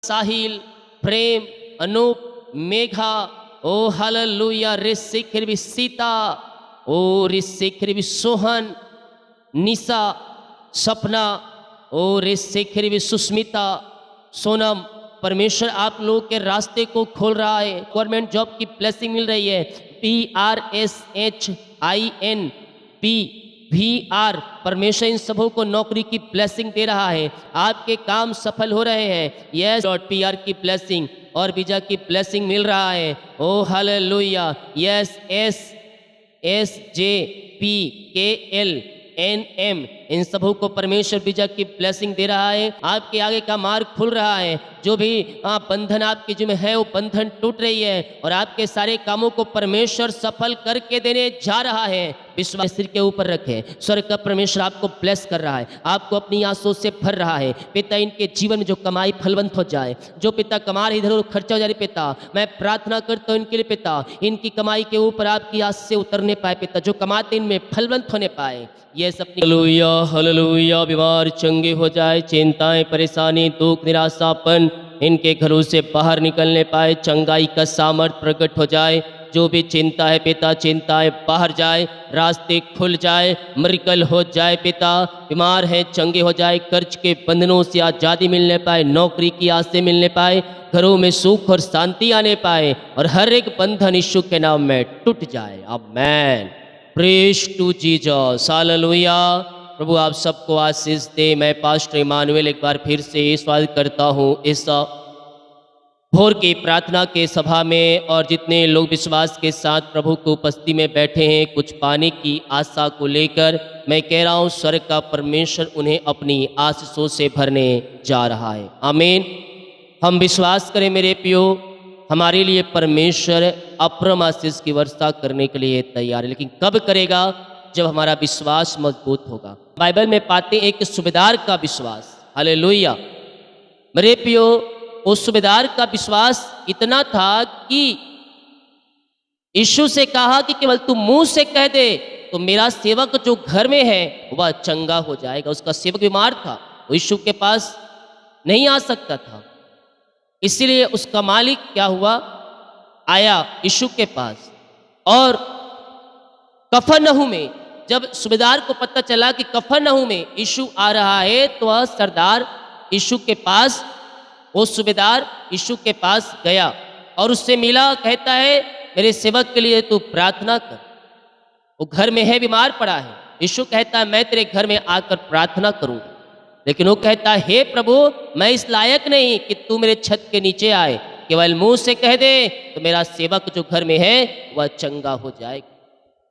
साहिल, प्रेम, अनूप, मेघा, ओ hallelujah, ऋषिखिर भी सीता, ओ ऋषिखिर भी सोहन, निशा, सपना, ओ ऋषिखिर भी सुस्मिता, सोनम। परमेश्वर आप लोगों के रास्ते को खोल रहा है। गवर्नमेंट जॉब की ब्लेसिंग मिल रही है। PRSHINPVR, परमेश्वर इन सबों को नौकरी की ब्लेसिंग दे रहा है। आपके काम सफल हो रहे हैं। यस डॉट PR की ब्लेसिंग और वीजा की ब्लेसिंग मिल रहा है। ओ हालेलुया। यस SSJPKLNM, इन सबों को परमेश्वर वीजा की ब्लेसिंग दे रहा है। आपके आगे का मार्ग खुल रहा है। जो भी बंधन आपके जिम्मे है वो बंधन टूट रही है और आपके सारे कामों को परमेश्वर सफल करके देने जा रहा है। विश्वास सिर के ऊपर रखें। स्वर्ग का परमेश्वर आपको ब्लेस कर रहा है, आपको अपनी आंसुओं से भर रहा है। पिता, इनके जीवन में जो कमाई फलवंत हो जाए। जो पिता कमा रहे इधर उधर खर्चा हो जा रही, पिता मैं प्रार्थना करता हूँ इनके लिए। पिता, इनकी कमाई के ऊपर आपकी आस से उतरने पाए। पिता, जो कमाते इनमें फलवंत होने पाए। ये सब हालेलुया हालेलुया। बीमार चंगे हो जाए, चिंताएं, परेशानी, दुख, निराशापन इनके घरों से बाहर निकलने पाए। चंगाई का सामर्थ प्रकट हो जाए। जो भी चिंता है पिता, चिंताएं बाहर जाए, रास्ते खुल जाए, मिरेकल हो जाए। पिता, बीमार है चंगे हो जाए, कर्ज के बंधनों से आज़ादी मिलने पाए, नौकरी की आस से मिलने पाए, घरों में सुख और शांति आने पाए और हर एक बंधन यीशु के नाम में टूट जाए। Amen. Praise to Jesus. Hallelujah. प्रभु आप सबको आशीष दे। मैं पास्टर इमानुएल एक बार फिर से स्वागत करता हूँ इस भोर की प्रार्थना के सभा में। और जितने लोग विश्वास के साथ प्रभु की उपस्थिति में बैठे हैं, कुछ पाने की आशा को लेकर, मैं कह रहा हूँ स्वर्ग का परमेश्वर उन्हें अपनी आशीषों से भरने जा रहा है। आमीन। हम विश्वास करें मेरे प्रियो, हमारे लिए परमेश्वर अपरम आशीष की वर्षा करने के लिए तैयार है। लेकिन कब करेगा? जब हमारा विश्वास मजबूत होगा। बाइबल में पाते एक सूबेदार का विश्वास। हालेलुया। मेरे प्रियो, उस सूबेदार का विश्वास इतना था कि यीशु से कहा कि केवल तू मुंह से कह दे तो मेरा सेवक जो घर में है वह चंगा हो जाएगा। उसका सेवक बीमार था, वो यीशु के पास नहीं आ सकता था। इसीलिए उसका मालिक क्या हुआ, आया यीशु के पास। और कफरनहूम में जब सूबेदार को पता चला कि कफरनहूम में यीशु आ रहा है, तो वह सरदार यीशु के पास, वो सूबेदार यीशु के पास गया और उससे मिला। कहता है मेरे सेवक के लिए तू प्रार्थना कर, वो घर में है, बीमार पड़ा है। यीशु कहता है मैं तेरे घर में आकर प्रार्थना करूंगा। लेकिन वो कहता है हे प्रभु, मैं इस लायक नहीं कि तू मेरे छत के नीचे आए, केवल मुंह से कह दे तो मेरा सेवक जो घर में है वह चंगा हो जाएगा।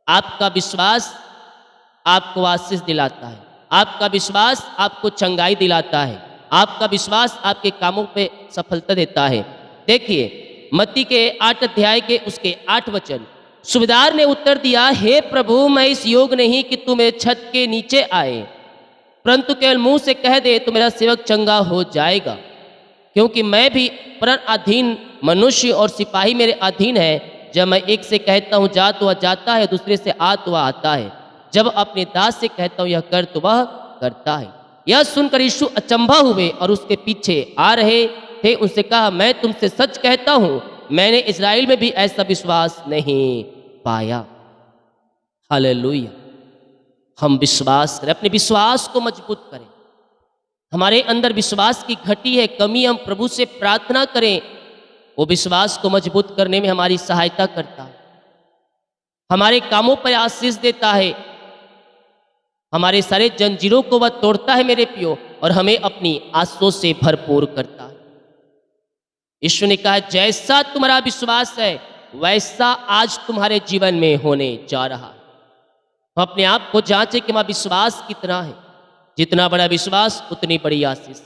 आपका विश्वास आपको आशीष दिलाता है, आपका विश्वास आपको चंगाई दिलाता है, आपका विश्वास आपके कामों पे सफलता देता है। देखिए मत्ती के 8 अध्याय के उसके 8 वचन। सूबेदार ने उत्तर दिया, हे प्रभु, मैं इस योग नहीं कि तू मेरे छत के नीचे आए, परंतु केवल मुंह से कह दे तो मेरा सेवक चंगा हो जाएगा। क्योंकि मैं भी प्रण अधीन मनुष्य और सिपाही मेरे अधीन है। जब मैं एक से कहता हूँ जा तो वह जाता है, दूसरे से आ तो वह आता है, जब अपने दास से कहता हूँ यह कर तो वह करता है। यह सुनकर यीशु अचंभा हुए और उसके पीछे आ रहे थे। उनसे कहा, मैं तुमसे सच कहता हूँ, मैंने इजराइल में भी ऐसा विश्वास नहीं पाया। हालेलुया। हम विश्वास करें, अपने विश्वास को मजबूत करें। हमारे अंदर विश्वास की घटी है, कमी, हम प्रभु से प्रार्थना करें। वो विश्वास को मजबूत करने में हमारी सहायता करता है, हमारे कामों पर आशीष देता है, हमारे सारे जंजीरों को वह तोड़ता है मेरे प्रियो, और हमें अपनी आशीषों से भरपूर करता है। यीशु ने कहा जैसा तुम्हारा विश्वास है वैसा आज तुम्हारे जीवन में होने जा रहा है। हम अपने आप को जांचें कि हमारा विश्वास कितना है। जितना बड़ा विश्वास उतनी बड़ी आशीष।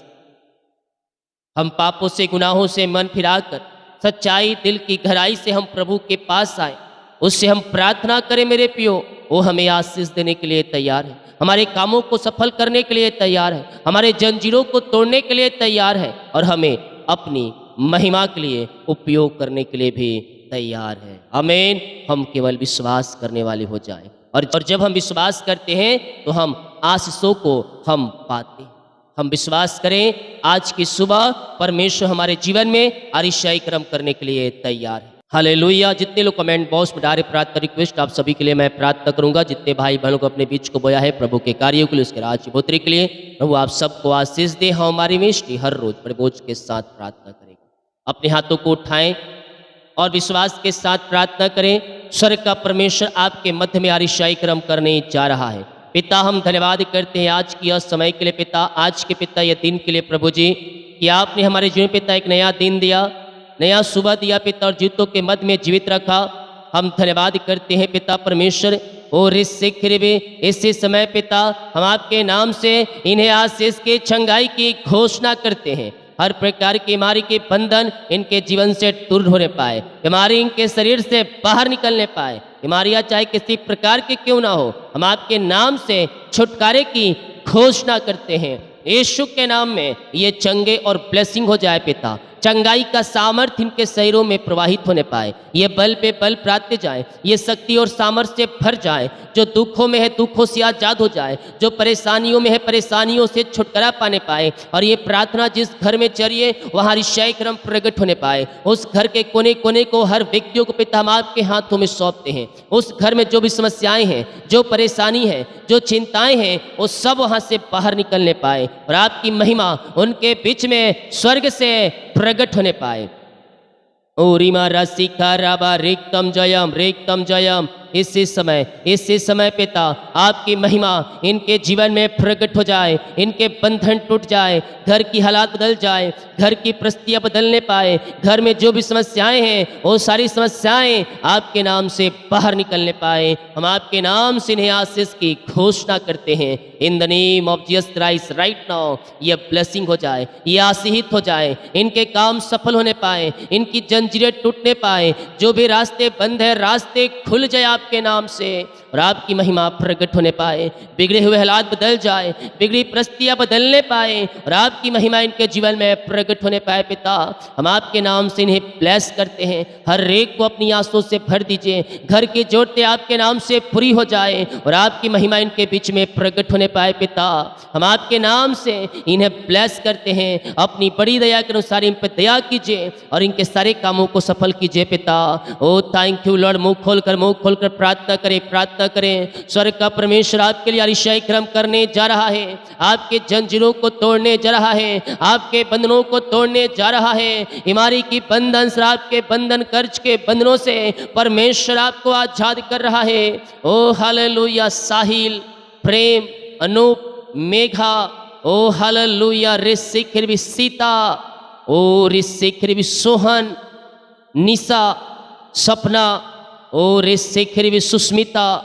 हम पापों से, गुनाहों से मन फिराकर सच्चाई, दिल की गहराई से हम प्रभु के पास आए, उससे हम प्रार्थना करें मेरे प्रियो, वो हमें आशीष देने के लिए तैयार है, हमारे कामों को सफल करने के लिए तैयार है, हमारे जंजीरों को तोड़ने के लिए तैयार है, और हमें अपनी महिमा के लिए उपयोग करने के लिए भी तैयार है। आमीन। हम केवल विश्वास करने वाले हो जाएं, और जब हम विश्वास करते हैं तो हम आशीषों को हम पाते हैं। हम विश्वास करें आज की सुबह परमेश्वर हमारे जीवन में आरिशाई कर्म करने के लिए तैयार है। हालेलुया। जितने लोग कमेंट बॉक्स में डाले प्रार्थना रिक्वेस्ट, आप सभी के लिए मैं प्रार्थना करूंगा। जितने भाई बहनों को अपने बीच को बोया है प्रभु के कार्यों के लिए, उसके राज्य पुत्री के लिए, प्रभु आप सबको आशीष दे। हमारी मिष्टी हर रोज बड़े बोझ के साथ प्रार्थना करेगा। अपने हाथों को उठाएं और विश्वास के साथ प्रार्थना करें। स्वर्ग का परमेश्वर आपके मध्य में आरिशाई कर्म करने जा रहा है। पिता, हम धन्यवाद करते हैं आज की समय के लिए पिता, आज के पिता यह दिन के लिए प्रभु जी कि आपने हमारे जीवन पिता एक नया दिन दिया, नया सुबह दिया पिता, और जीवितों के मध्य में जीवित रखा। हम धन्यवाद करते हैं पिता परमेश्वर। और इसी समय पिता हम आपके नाम से इन्हें आशीष के चंगाई की घोषणा करते हैं। हर प्रकार की बीमारी के बंधन इनके जीवन से दूर होने पाए, बीमारी इनके शरीर से बाहर निकलने पाए। बीमारियां चाहे किसी प्रकार की क्यों ना हो, हम आपके नाम से छुटकारे की घोषणा करते हैं। यीशु के नाम में ये चंगे और ब्लेसिंग हो जाए पिता। चंगाई का सामर्थ्य इनके शरीरों में प्रवाहित होने पाए, ये बल पे बल प्राप्त जाए, ये शक्ति और सामर्थ्य से भर जाए। जो दुखों में है दुखों से आजाद हो जाए, जो परेशानियों में है परेशानियों से छुटकारा पाने पाए। और ये प्रार्थना जिस घर में चलिए वहाँ आरिशाई कर्म प्रकट होने पाए। उस घर के कोने कोने को, हर व्यक्तियों को पिता हम आपके हाथों में सौंपते हैं। उस घर में जो भी समस्याएं हैं, जो परेशानी है, जो चिंताएं हैं, वो सब वहाँ से बाहर निकलने पाए और आपकी महिमा उनके बीच में स्वर्ग से प्रकट होने पाए। ओ रीमा राशिका राबा रेक्तम जयम। इसी समय पिता आपकी महिमा इनके जीवन में प्रकट हो जाए, इनके बंधन टूट जाए, घर की हालात बदल जाए, घर की परिस्थितियां बदलने पाए। घर में जो भी समस्याएं हैं वो सारी समस्याएं आपके नाम से बाहर निकलने पाए। हम आपके नाम से इन्हें आशीष की घोषणा करते हैं। In the name of Jesus Christ right now ये ब्लेसिंग हो जाए, ये आशीषित हो जाए, इनके काम सफल होने पाए, इनकी जंजीरें टूटने पाए। जो भी रास्ते बंद है रास्ते खुल जाए आपके नाम से, और आपकी महिमा प्रकट होने पाए। बिगड़े हुए हालात बदल जाए, बिगड़ी परिस्थितियां बदलने पाए और आपकी महिमा इनके जीवन में प्रकट होने पाए। पिता हम आपके नाम से इन्हें ब्लेस करते हैं। हर एक को अपनी आंसू से भर दीजिए, घर की जरूरतें आपके नाम से पूरी हो जाए और आपकी महिमा इनके बीच में प्रकट होने पाए। पिता हम आपके नाम से इन्हें ब्लेस करते हैं। अपनी बड़ी दया के अनुसार इन पर दया कीजिए और इनके सारे कामों को सफल कीजिए। पिता ओ थैंक यू लॉर्ड। मुंह खोलकर प्रार्थना करें। स्वर्ग का परमेश्वर आपके लिए आरिशाई कर्म करने जा रहा है, आपके जंजीरों को तोड़ने जा रहा है, आपके बंधनों को तोड़ने जा रहा है। बीमारी की बंधन, शराब के बंधन, कर्ज के बंधनों से परमेश्वर आपको आजाद कर रहा है। ओ हालेलुया। साहिल, प्रेम, अनूप, मेघा, ओ हालेलुया। ऋषिखिर भी सीता, ओ ऋषिखिर भी सोहन, निशा, सपना, और ऋषिखिर भी सुस्मिता,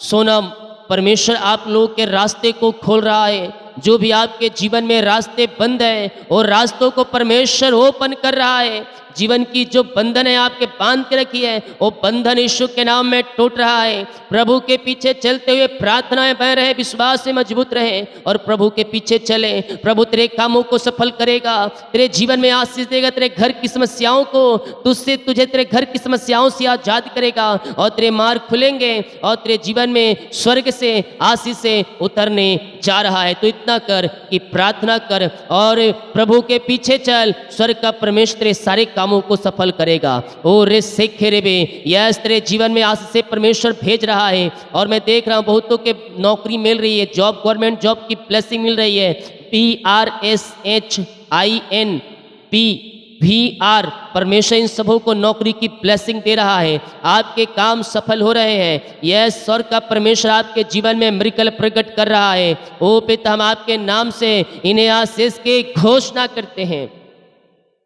सोनम। परमेश्वर आप लोगों के रास्ते को खोल रहा है। जो भी आपके जीवन में रास्ते बंद है और रास्तों को परमेश्वर ओपन कर रहा है। जीवन की जो बंधन है आपके बांध के रखी है, वो बंधन यीशु के नाम में टूट रहा है। प्रभु के पीछे चलते हुए प्रार्थनाएं बह रहे, विश्वास से मजबूत रहे और प्रभु के पीछे चले। प्रभु तेरे कामों को सफल करेगा, तेरे जीवन में आशीष देगा, तेरे घर की समस्याओं को तुझे तेरे घर की समस्याओं से आजाद करेगा और तेरे मार्ग खुलेंगे और तेरे जीवन में स्वर्ग से आशीष से उतरने जा रहा है। तो इतना कर कि प्रार्थना कर और प्रभु के पीछे चल। स्वर्ग का परमेश्वर तेरे सारे कामों को सफल करेगा। ओ रे सेखेरे बे, यस तेरे जीवन में आशीष से परमेश्वर भेज रहा है। और मैं देख रहा हूं बहुतों के नौकरी मिल रही है, जॉब, गवर्नमेंट जॉब की ब्लेसिंग मिल रही है। PRSHINPVR परमेश्वर इन सबों को नौकरी की ब्लेसिंग दे रहा है। आपके काम सफल हो रहे हैं। यस स्वर्ग का परमेश्वर आपके जीवन में मिरेकल प्रकट कर रहा है। ओ पिता हम आपके नाम से इन्हें आशीष की घोषणा करते हैं।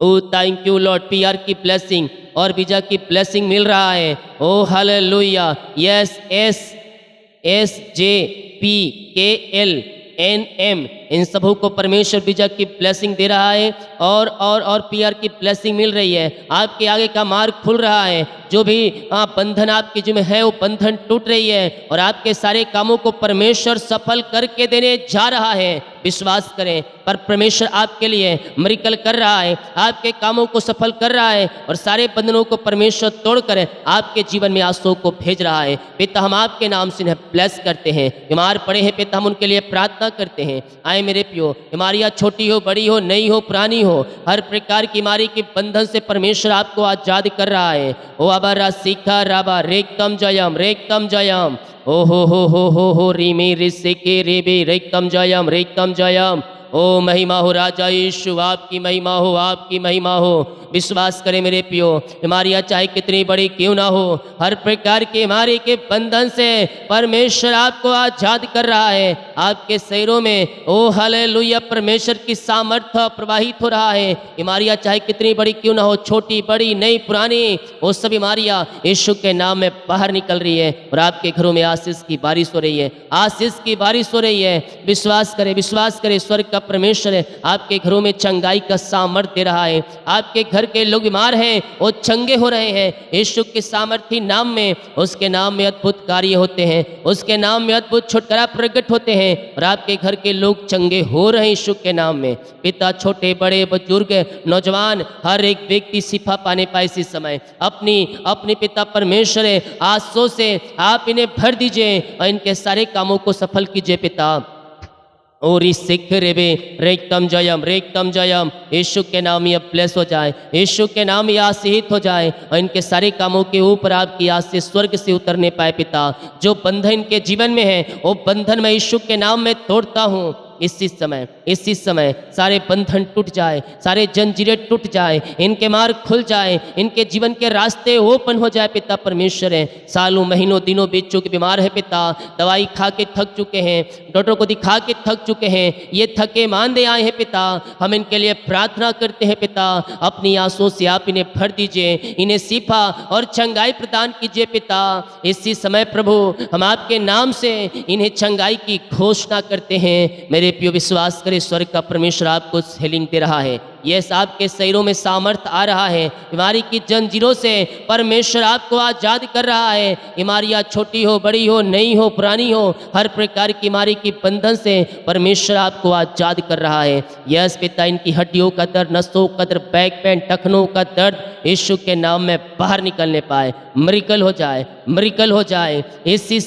ओ थैंक यू लॉर्ड। PR की ब्लेसिंग और वीजा की ब्लेसिंग मिल रहा है। ओ हालेलुया। यस SSJPKLNM इन सबों को परमेश्वर वीजा की ब्लेसिंग दे रहा है और PR की ब्लेसिंग मिल रही है। आपके आगे का मार्ग खुल रहा है। जो भी बंधन आपके जिम्मे है वो बंधन टूट रही है और आपके सारे कामों को परमेश्वर सफल करके देने जा रहा है। विश्वास करें, पर परमेश्वर आपके लिए मिरेकल कर रहा है, आपके कामों को सफल कर रहा है और सारे बंधनों को परमेश्वर तोड़कर आपके जीवन में आंसुओं को भेज रहा है। पिता हम आपके नाम से इन्हें ब्लेस करते हैं। बीमार पड़े हैं पिता हम उनके लिए प्रार्थना करते हैं। आए जाए मेरे प्यो। बीमारियाँ छोटी हो, बड़ी हो, नई हो, पुरानी हो, हर प्रकार की बीमारी के बंधन से परमेश्वर आपको आजाद कर रहा है। ओ अबरा सीखा राबा रेकतम जयम ओ हो रीमे रिसे के रेबे रेकतम जयम। ओ महिमा हो राजा यीशु, आपकी महिमा हो, आपकी महिमा हो। विश्वास करें मेरे पियो, बीमारियाँ चाहे कितनी बड़ी क्यों ना हो, हर प्रकार की बीमारी के बंधन से परमेश्वर आपको आजाद कर रहा है। आपके शरीरों में ओ हालेलुया परमेश्वर की सामर्थ्य प्रवाहित हो रहा है। बीमारियाँ चाहे कितनी बड़ी क्यों ना हो, छोटी बड़ी नई पुरानी, वो सब बीमारियाँ यीशु के नाम में बाहर निकल रही है और आपके घरों में आशीष की बारिश हो रही है, आशीष की बारिश हो रही है। विश्वास करें स्वर्ग का परमेश्वर है आपके घरों में चंगाई का सामर्थ्य दे रहा है। आपके घर के लोग बीमार हैं वो चंगे हो रहे हैं यीशु के सामर्थी नाम में। उसके नाम में अद्भुत कार्य होते हैं, उसके नाम में अद्भुत छुटकारा प्रकट होते हैं और आपके घर के लोग चंगे हो रहे हैं यीशु के नाम में। पिता छोटे बड़े बुजुर्ग नौजवान हर एक व्यक्ति शिफा पाने पाए इसी समय। अपनी पिता परमेश्वर है आंसू से आप इन्हें भर दीजिए और इनके सारे कामों को सफल कीजिए पिता। और इस सिख रेबे रेकतम जयम यीशु के नाम ये ब्लेस हो जाए, यीशु के नाम ये आशीषित हो जाए और इनके सारे कामों के ऊपर आपकी आशीष स्वर्ग से उतरने पाए पिता। जो बंधन इनके जीवन में है वो बंधन मैं यीशु के नाम में तोड़ता हूँ। इसी समय सारे बंधन टूट जाए, सारे जंजीरें टूट जाए, इनके मार्ग खुल जाए, इनके जीवन के रास्ते ओपन हो जाए पिता परमेश्वर है। सालों महीनों दिनों बीत चुके बीमार है पिता, दवाई खा के थक चुके हैं, डॉक्टर को दिखा के थक चुके हैं, ये थके मांदे आए हैं पिता। हम इनके लिए प्रार्थना करते हैं पिता, अपनी आंसुओं से आप इन्हें भर दीजिए, इन्हें शिफा और चंगाई प्रदान कीजिए पिता। इसी समय प्रभु हम आपके नाम से इन्हें चंगाई की घोषणा करते हैं। मेरे प्रिय विश्वास करें स्वर्ग का परमेश्वर आपको हीलिंग दे रहा है। यस आपके शरीरों में सामर्थ्य आ रहा है, बीमारी की जंजीरों से परमेश्वर आपको आजाद कर रहा है। बीमारियाँ छोटी हो, बड़ी हो, नई हो, पुरानी हो, हर प्रकार की बीमारी की बंधन से परमेश्वर आपको आजाद कर रहा है। यस पिता इनकी हड्डियों का दर्द, नसों का दर्द, बैक पेन, टखनों का दर्द यीशु के नाम में बाहर निकलने पाए, मिरेकल हो जाए, मिरेकल हो जाए। इसी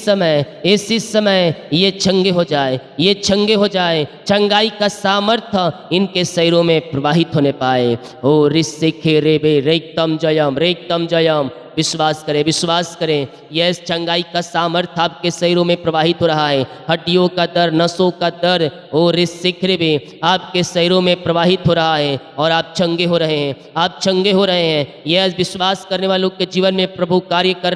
समय ये चंगे हो जाए, ये चंगे हो जाए, चंगाई का सामर्थ्य इनके शरीरों में प्रवाहित होने पाए। ओ रिसिखे रेबे रेकतम जयम। विश्वास करें यह चंगाई का सामर्थ्य आपके शरीरों में प्रवाहित हो रहा है। हड्डियों का दर्द, नसों का दर्द और रिसिख रेबे आपके शरीरों में प्रवाहित हो रहा है और आप चंगे हो रहे हैं, आप चंगे हो रहे हैं। यह विश्वास करने वालों के जीवन में प्रभु कार्य कर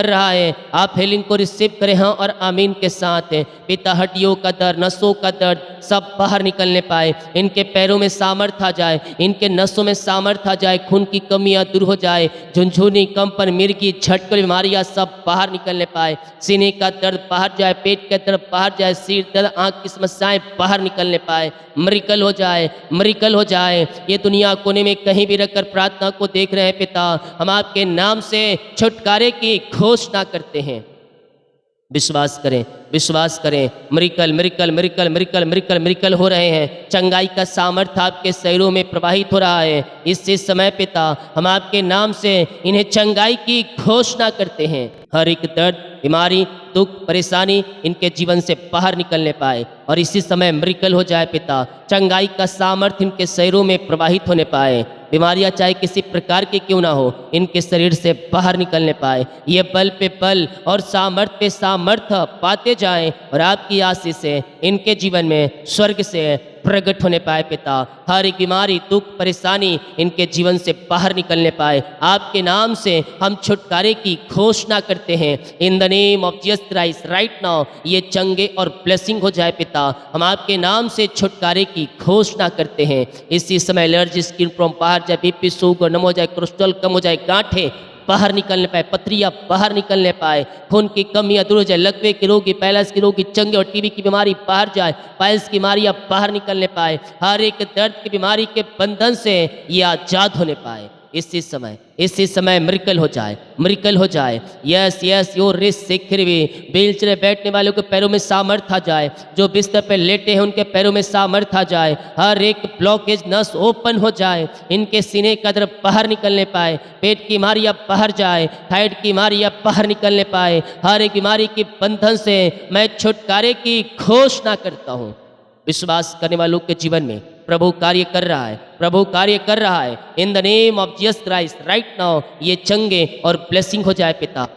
रहा है। आप हीलिंग को रिसीव करें हाँ और आमीन के साथ। पिता हड्डियों का दर्द, नसों का दर्द सब बाहर निकलने पाए, इनके पैरों में सामर्थ्य आ जाए, इनके नसों में सामर्थ्य आ जाए, खून की कमियां दूर हो जाए, झुनझुनी, कंपन, मिर्गी, झटकल बीमारियां सब बाहर निकलने पाए, सीने का दर्द बाहर जाए, पेट का दर्द बाहर जाए, सिर दर्द, आंख की समस्याएं बाहर निकलने पाए, मिरेकल हो जाए। ये दुनिया कोने में कहीं भी रखकर प्रार्थना को देख रहे हैं पिता, हम आपके नाम से छुटकारे की घोषणा करते हैं। विश्वास करें मिरेकल हो रहे हैं। चंगाई का सामर्थ्य आपके शरीरों में प्रवाहित हो रहा है। इस समय पिता हम आपके नाम से इन्हें चंगाई की घोषणा करते हैं। हर एक दर्द, बीमारी, दुख, परेशानी इनके जीवन से बाहर निकलने पाए और इसी समय मिरेकल हो जाए पिता। चंगाई का सामर्थ्य इनके शरीरों में प्रवाहित होने पाए, बीमारियां चाहे किसी प्रकार की क्यों ना हो इनके शरीर से बाहर निकलने पाए। ये बल पे बल और सामर्थ्य पे सामर्थ्य पाते जाएं और आपकी आशीष से इनके जीवन में स्वर्ग से प्रकट होने पाए पिता। हर एक बीमारी, दुख, परेशानी इनके जीवन से बाहर निकलने पाए। आपके नाम से हम छुटकारे की घोषणा करते हैं। In the name of Jesus Christ right now ये चंगे और ब्लेसिंग हो जाए पिता। हम आपके नाम से छुटकारे की घोषणा करते हैं। इसी समय एलर्जी, स्किन प्रॉब्लम बाहर जाए, बीपी, शुगर नम हो जाए, कोलेस्ट्रॉल कम हो जाए, गांठें बाहर निकलने पाए, पथरियाँ बाहर निकलने पाए, खून की कमियाँ दूर हो जाए, लकवे के रोगी, पैलस के रोगी चंगे और टीबी की बीमारी बाहर जाए, पाइल्स की बीमारियाँ बाहर निकलने पाए, हर एक दर्द की बीमारी के बंधन से ये आजाद होने पाए। इसी समय मिरेकल हो जाए। यस योर रिस सिखरवी व्हीलचेयर बैठने वालों के पैरों में सामर्थ्य आ जाए, जो बिस्तर पर लेटे हैं उनके पैरों में सामर्थ्य आ जाए, हर एक ब्लॉकेज नस ओपन हो जाए, इनके सीने का दर्द बाहर निकलने पाए, पेट की बीमारियां बाहर जाए, थायराइड की बीमारियां बाहर निकलने पाए, हर एक बीमारी के बंधन से मैं छुटकारे की घोषणा करता हूँ। विश्वास करने वालों के जीवन में प्रभु कार्य कर रहा है, प्रभु कार्य कर रहा है। In the name of Jesus Christ right now ये चंगे और ब्लेसिंग हो जाए पिता।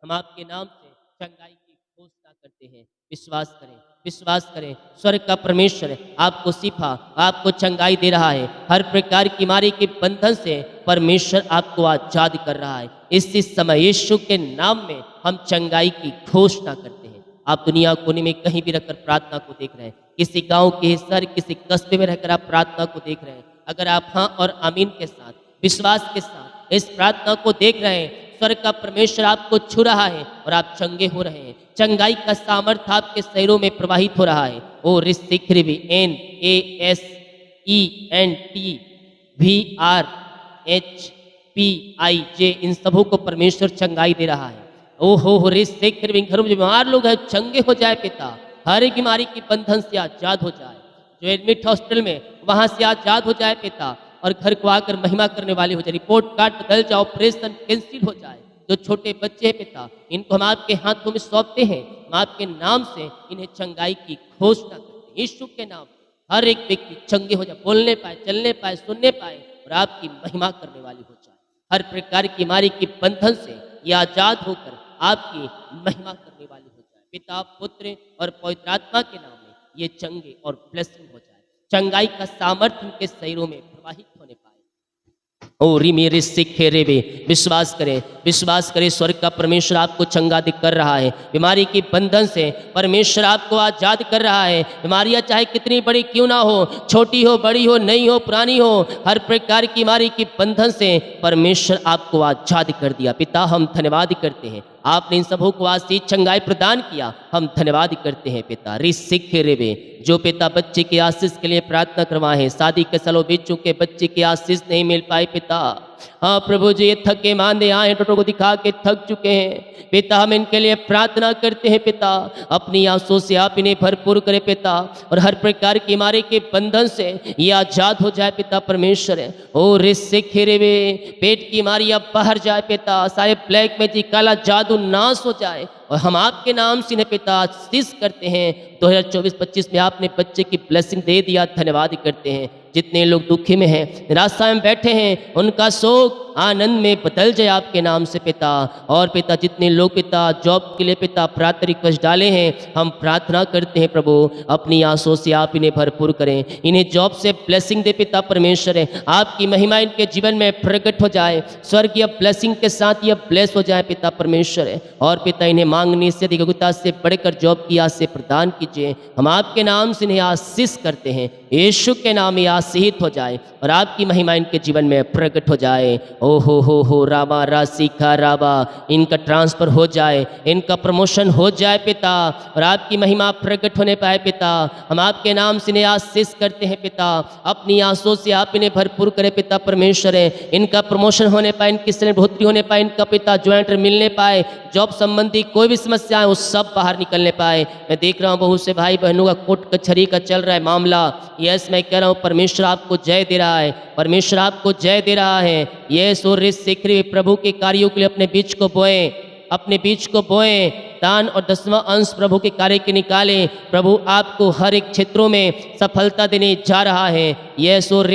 हम आपके नाम से चंगाई की घोषणा करते हैं। विश्वास करें, विश्वास करें। स्वर्ग का परमेश्वर आपको शिफा, आपको चंगाई दे रहा है। हर प्रकार की बीमारी के बंधन से परमेश्वर आपको आजाद कर रहा है। इसी समय यीशु के नाम में हम चंगाई की घोषणा करते हैं। आप दुनिया कोने में कहीं भी रखकर प्रार्थना को देख रहे हैं, किसी गांव के शहर, किसी कस्बे में रहकर आप प्रार्थना को देख रहे हैं, अगर आप हाँ और आमीन के साथ, विश्वास के साथ इस प्रार्थना को देख रहे हैं, स्वर्ग का परमेश्वर आपको छू रहा है और आप चंगे हो रहे हैं। चंगाई का सामर्थ्य आपके शरीरों में प्रवाहित हो रहा है। ओ रिसिक्रिवी NASENTVRHPIJ इन सबों को परमेश्वर चंगाई दे रहा है। ओ हो रिसिक्रिवी घरों में बीमार लोग हैं, चंगे हो जाए पिता। हर एक बीमारी के बंधन से आजाद हो जाए। जो एडमिट हॉस्पिटल में वहां से आजाद हो जाए पिता, और घर को आकर महिमा करने वाले हो जाए। रिपोर्ट कार्ड बदल जाए, ऑपरेशन कैंसिल हो जाए। जो छोटे बच्चे हैं पिता, इनको हम आपके हाथों में सौंपते हैं। हम आपके नाम से इन्हें चंगाई की घोषणा करते हैं। यीशु के नाम हर एक व्यक्ति चंगे हो जाए, बोलने पाए, चलने पाए, सुनने पाए और आपकी महिमा करने वाली हो जाए। हर प्रकार की बीमारी के बंधन से ये आजाद होकर आपकी महिमा करने वाली हो जाए। पिता, पुत्र और पवित्र आत्मा के नाम में ये चंगे और ब्लेसिंग हो जाए। चंगाई का सामर्थ्य उनके शरीरों में प्रवाहित होने पाए। ओ री मेरे सिखे रेबे, विश्वास करें, विश्वास करें। स्वर्ग का परमेश्वर आपको चंगा कर रहा है। बीमारी के बंधन से परमेश्वर आपको आजाद कर रहा है। बीमारियां चाहे कितनी बड़ी क्यों ना हो, छोटी हो, बड़ी हो, नई हो, पुरानी हो, हर प्रकार की बीमारी के बंधन से परमेश्वर आपको आजाद कर दिया। पिता, हम धन्यवाद करते हैं, आपने इन सबों को आशीष चंगाई प्रदान किया। हम धन्यवाद करते हैं पिता। रिसिखे रेबे, जो पिता बच्चे की आशीष के लिए प्रार्थना करवाए हैं, शादी के सालों बीत चुके, बच्चे की आशीष नहीं मिल पाई पिता। हाँ प्रभु जी, ये थके मांदे आए टोटो को दिखा के थक चुके हैं पिता, हम इनके लिए प्रार्थना करते हैं पिता। अपनी आंसू से आप इन्हें भरपूर करें पिता, और हर प्रकार की बीमारी के बंधन से ये आजाद हो जाए पिता परमेश्वर। ओ रिसिखे रेबे, पेट की बीमारी अब बाहर जाए पिता, सारे ब्लैक मैजिक, काला जादू नाश हो जाए, और हम आपके नाम से इन्हें पिता आशीष करते हैं। 2024-25 में आपने बच्चे की ब्लेसिंग दे दिया, धन्यवाद करते हैं। जितने लोग दुखी में हैं, निराशा में बैठे हैं, उनका शोक आनंद में बदल जाए आपके नाम से पिता। और पिता, जितने लोग पिता जॉब के लिए पिता प्रार्थना रिक्वेस्ट डाले हैं, हम प्रार्थना करते हैं प्रभु, अपनी आंसू से आप इन्हें भरपूर करें, इन्हें जॉब से ब्लेसिंग दे पिता परमेश्वर। आपकी महिमा इनके जीवन में प्रकट हो जाए, स्वर्गीय ब्लेसिंग के साथ यह ब्लेस हो जाए पिता परमेश्वर। और पिता, इन्हें मांगने से अधिकता से बढ़कर जॉब की आस से प्रदान कीजिए। हम आपके नाम से इन्हें आशीष करते हैं, यीशु के नाम में आशीषित हो जाए, और आपकी महिमा इनके जीवन में प्रकट हो जाए। ओ हो राबा रासिका राबा, इनका ट्रांसफर हो जाए, इनका प्रमोशन हो जाए पिता, और आपकी महिमा प्रकट होने पाए पिता। हम आपके नाम से इन्हें आशीष करते हैं पिता, अपनी आंसू से आप इन्हें भरपूर करें पिता परमेश्वर। इनका प्रमोशन होने पाए, इनकी सैलरी बढ़ोतरी होने पाए, इनका पिता ज्वाइंट मिलने पाए, जॉब संबंधी कोई भी समस्या है वो सब बाहर निकलने पाए। मैं देख रहा हूँ बहुत से भाई बहनों का कोर्ट कचहरी का चल रहा है मामला। यस, मैं कह रहा हूँ परमेश्वर आपको जय दे रहा है, परमेश्वर आपको जय दे रहा है। ये सूर्य शीघ्र प्रभु के कार्यों के लिए अपने बीच को बोए, अपने बीच को बोए, दान और 10वां अंश प्रभु के कार्य के निकालें। प्रभु आपको हर एक क्षेत्रों में सफलता देने जा रहा है। यस और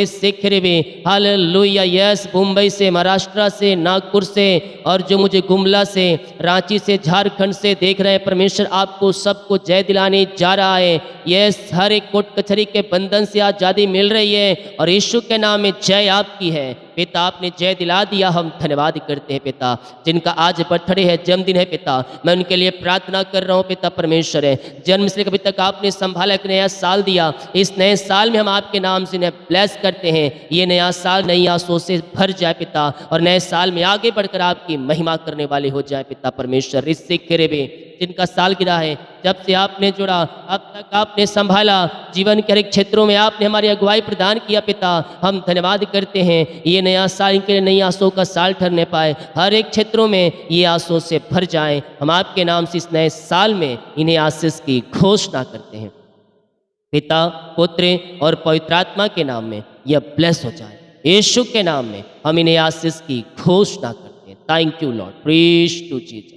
हालेलुया। यस, मुंबई से, महाराष्ट्र से, नागपुर से, और जो मुझे गुमला से, रांची से, झारखंड से देख रहे हैं, परमेश्वर आपको सबको जय दिलाने जा रहा है। यस, हर एक कोर्ट कचहरी के बंधन से आज़ादी मिल रही है, और यीशु के नाम में जय आपकी है पिता। आपने जय दिला दिया, हम धन्यवाद करते हैं पिता। जिनका आज बर्थडे है, जन्मदिन है पिता, मैं उनके लिए प्रार्थना कर रहा हूँ पिता परमेश्वर। जन्म से कभी तक आपने संभाला, एक नया साल दिया, इस नए साल में हम आपके नाम से ब्लेस करते हैं। ये नया साल नई आशों से भर जाए पिता, और नए साल में आगे बढ़कर आपकी महिमा करने वाले हो जाए पिता परमेश्वर। इससे केरेबे जिनका साल गिरा है, जब से आपने जुड़ा अब तक आपने संभाला, जीवन के हर एक क्षेत्रों में आपने हमारी अगुवाई प्रदान किया पिता, हम धन्यवाद करते हैं। ये नया साल इनके लिए नई आशों का साल ठहरने पाए, हर एक क्षेत्रों में ये आशों से भर जाएं। हम आपके नाम से इस नए साल में इन्हें आशीष की घोषणा करते हैं पिता, पुत्र और पवित्र आत्मा के नाम में यह ब्लेस हो जाए। यीशु के नाम में हम इन्हें आशीष की घोषणा करते हैं। Thank you lord, praise to Jesus.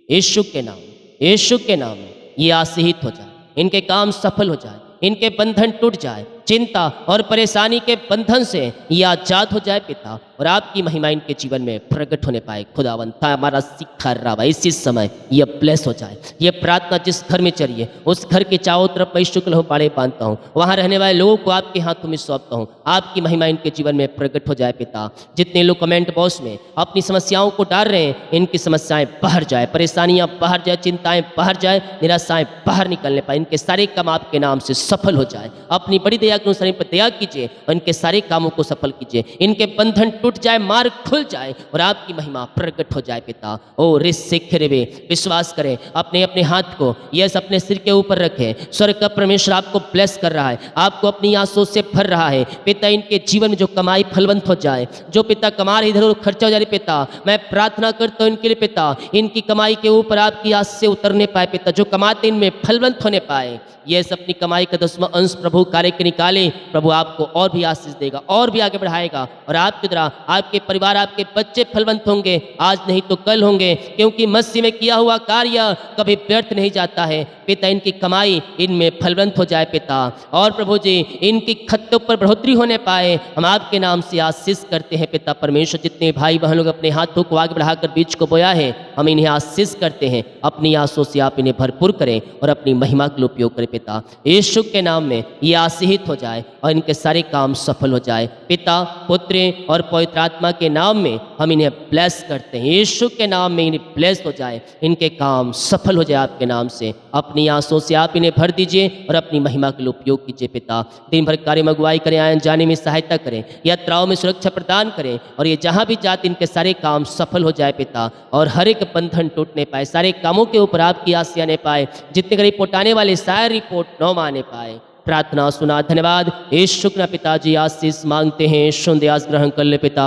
यीशु के नाम में, यीशु के नाम में ये आशीषित हो जाए, इनके काम सफल हो जाए, इनके बंधन टूट जाए, चिंता और परेशानी के बंधन से ये आजाद हो जाए पिता, और आपकी महिमा इनके जीवन में प्रकट होने पाए। खुदावन हमारा सिखा रहा इसी समय ये ब्लेस हो जाए। ये प्रार्थना जिस घर में चलिए उस घर के चारों तरफ मैं शुक्ल हो बाड़े बांधता हूँ, वहाँ रहने वाले लोगों को आपके हाथों में सौंपता हूँ। आपकी महिमा इनके जीवन में प्रकट हो जाए पिता। जितने लोग कमेंट बॉक्स में अपनी समस्याओं को डाल रहे हैं, इनकी समस्याएं बाहर जाए, परेशानियां बाहर जाए, चिंताएं बाहर जाए, निराशाएं बाहर निकलने पाए। इनके सारे काम आपके नाम से सफल हो जाए। अपनी बड़ी दया के अनुसार इन पर दया कीजिए और इनके सारे कामों को सफल कीजिए। इनके बंधन टूट जाए, मार्ग खुल जाए और आपकी महिमा प्रकट हो जाए पिता। ओ रिसिखरेबे, विश्वास करें, अपने अपने हाथ को यस अपने सिर के ऊपर रखें। स्वर्ग का परमेश्वर आपको ब्लेस कर रहा है, आपको अपनी आंसू से भर रहा है पिता। इनके जीवन में जो कमाई फलवंत हो जाए, जो पिता कमा रहे इधर उधर खर्चा हो जा रही पिता, मैं प्रार्थना करता हूँ इनके लिए पिता, इनकी कमाई के ऊपर आपकी आस से उतरने पाए पिता। जो कमाते इनमें फलवंत होने पाए। ये अपनी कमाई का 10वां अंश प्रभु कार्य के निकाले। प्रभु आपको और भी आशीष देगा, और भी आगे बढ़ाएगा, और आपकी तरह आपके परिवार, आपके बच्चे फलवंत होंगे। आज नहीं तो कल होंगे, क्योंकि मसीह में किया हुआ कार्य कभी व्यर्थ नहीं जाता है पिता। इनकी कमाई इनमें फलवंत हो जाए पिता, और प्रभु जी इनकी खत्तों पर बढ़ोतरी होने पाए। हम आपके नाम से आशीष करते हैं पिता परमेश्वर। जितने भाई बहन लोग अपने हाथों को आगे बढ़ाकर बीज को बोया है, हम इन्हें आशीष करते हैं। अपनी आंसू से आप इन्हें भरपूर करें और अपनी महिमा के लिए उपयोग करें पिता। यीशु के नाम में ये आशीषित हो जाए और इनके सारे काम सफल हो जाए पिता, पुत्र और पवित्र आत्मा के नाम में हम इन्हें ब्लेस करते हैं। यीशु के नाम में इन्हें ब्लेस हो जाए, इनके काम सफल हो जाए आपके नाम से। अपनी आंसू से आप इन्हें भर दीजिए और अपनी महिमा के लिए उपयोग कीजिए पिता। दिन भर कार्य में अगुवाई करें, आने जाने में सहायता करें, यात्राओं में सुरक्षा प्रदान करें, और ये जहाँ भी जाते इनके सारे काम सफल हो जाए पिता, और हर एक बंधन टूटने पाए। सारे कामों के ऊपर आपकी आशीष आने पाए। जितने का रिपोर्ट आने वाले सारे रिपोर्ट न माने पाए। प्रार्थना सुना, धन्यवाद। यीशु के पिताजी आशीष मांगते हैं, सुन दयास ग्रहण कर ले पिता,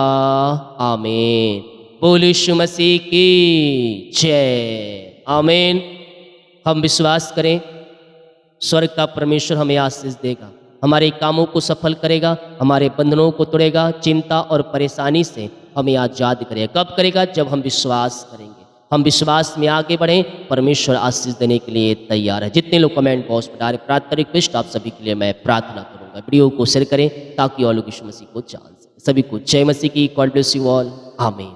आमीन। बोल यीशु मसीह की जय, आमीन। हम विश्वास करें स्वर्ग का परमेश्वर हमें आशीष देगा, हमारे कामों को सफल करेगा, हमारे बंधनों को तोड़ेगा, चिंता और परेशानी से हमें आज़ाद करेगा। कब करेगा? जब हम विश्वास करेंगे। हम विश्वास में आगे बढ़ें, परमेश्वर आशीष देने के लिए तैयार है। जितने लोग कमेंट बॉक्स पर डालें, प्रार्थना रिक्वेस्ट आप सभी के लिए मैं प्रार्थना करूंगा। वीडियो को शेयर करें ताकि और लोग यीशु मसीह को जान सकें। सभी को जय मसीह की। गॉड ब्लेस यू ऑल, आमीन।